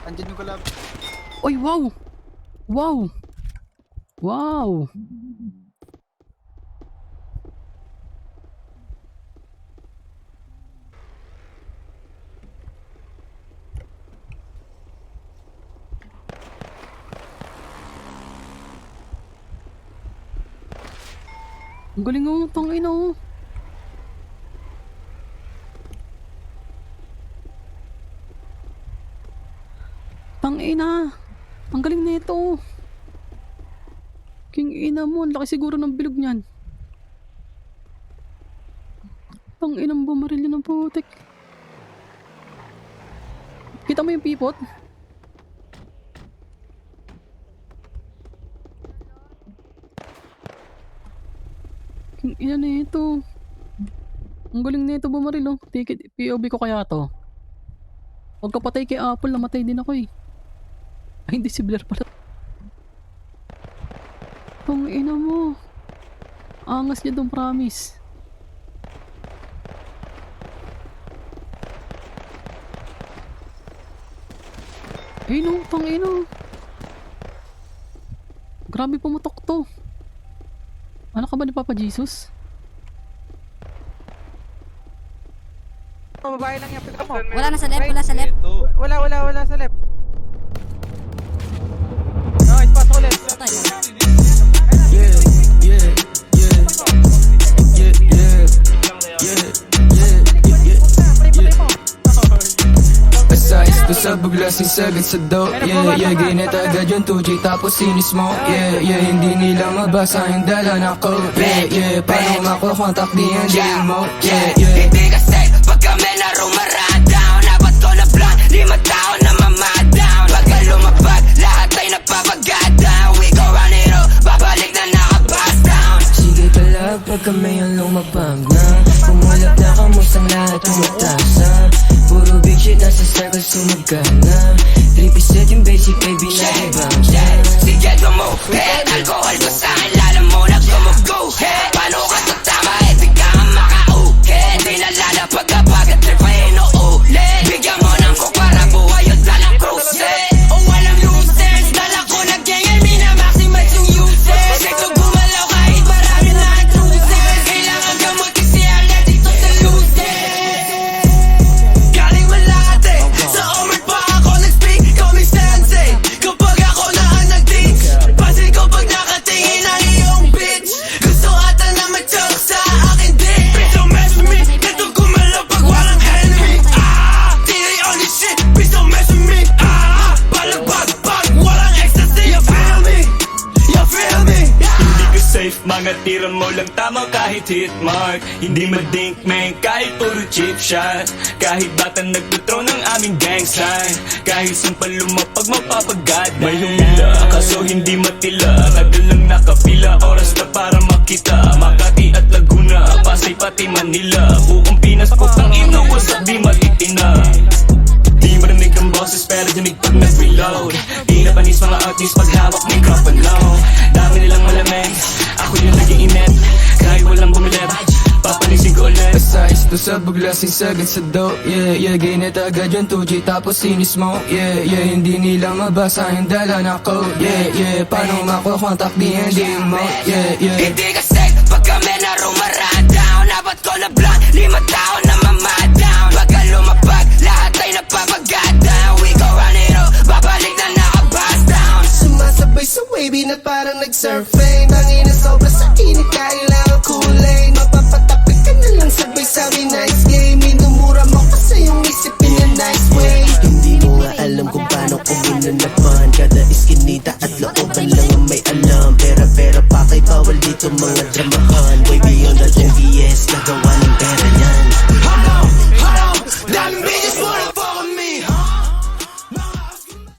Andyan yung kalab. Oy, wow! Wow! Wow! Ang galing oh, tangina oh. Tangina. Ang galing nito. King ina mo, ang laki siguro ng bilog niyan. Tanginang bumaril yun ng putik. Kita mo yung pipot? King ina nito. Ang galing nito bumaril oh. Tikit, POV ko kaya to. Huwag ka patay kay Apple, namatay din ako eh. Ay, hindi si Blair pala. Ang ina mo. Angas niya doon, promise. Ay no, tang ina. Grabe pumutok to. Ano ka ba ni Papa Jesus? Babae lang yan, pick up mo. Wala na sa left, wala sa left. Wala sa left. No, it's pass ulit. Patay. Gusto sa buglasing sagad sa daw. Ginit agad yung 2G tapos sinismoke. Hindi nila mabasa yung dala na code. Paano makukontak di hindi mo. Hindi kasi pag kami na rumaradown, dapat ko na blank, 5 taon na mamadawn. Pagka lumapag, lahat ay napapagadaw. We go run it up, babalik na naka-bust down. Sige talag pag kami yung lumapag na. Pumulap na kamusang lahat tumatasa. Puro big shit nasa circle sumagana. 3% yung basic baby na ibang Yeah, sige go-move head, alcohol ko sa akin, lalo mo na go head. Paano ka tatama, di ka nga maka-ukit. Di nalalapag kapag at tripay inuulit. Bigyan mo ng coke para buhay o dalang cruises. O walang losers, dala ko nag-gangay, minamaximize yung users. Ito gumalaw kahit marami na intruses. Kailangan gamot kasi allergic to sa losers. Galing malate, sa Omar pa ako nag-speak, comic sensei. Kapag ako na ang nag-teach, pansin ko pag nakatingin ang iyong bitch. Gusto ata na mag-talk sa akin din. Please don't mess with me, ito gumalaw pag walang enemy. Tiri on this shit, please don't mess with me. Palagbag, walang ecstasy, you feel me? You feel me? Hindi ka safe, mga tira mo lang tama kahit hit mark. Hindi madink man, kahit puro cheap shot. Kahit bata nagtutro ng aming gang sign. Kahit sampal lumapag mapapagad. May humila, kaso hindi matila. Tagal lang nakapila, oras na para makita. Makati at Laguna, Pasay pati Manila. Buong Pinas, putang ina, wasap di matitina. Di marinig ang boses pero dinig pag nag-reload. Di napanis mga artist pag hawak microphone long. Dami nilang malamig, ako yung naging init. Kahit walang bumilip, papanisin ko ulit. Size to sa buglasing sagad sa daw. Ginit agad yung 2G tapos sinismoke. Hindi nila mabasa yung dala na code. Paano makukontak di hindi mo. Hindi kasi pag kami na rumaradown, dapat ko na blank, 5 taon na mamadawn. Pagka lumapag, lahat ay napapagadaw. We go run it up, babalik na naka-bust down. Sumasabay sa wavy na parang nag-surfing. Tangin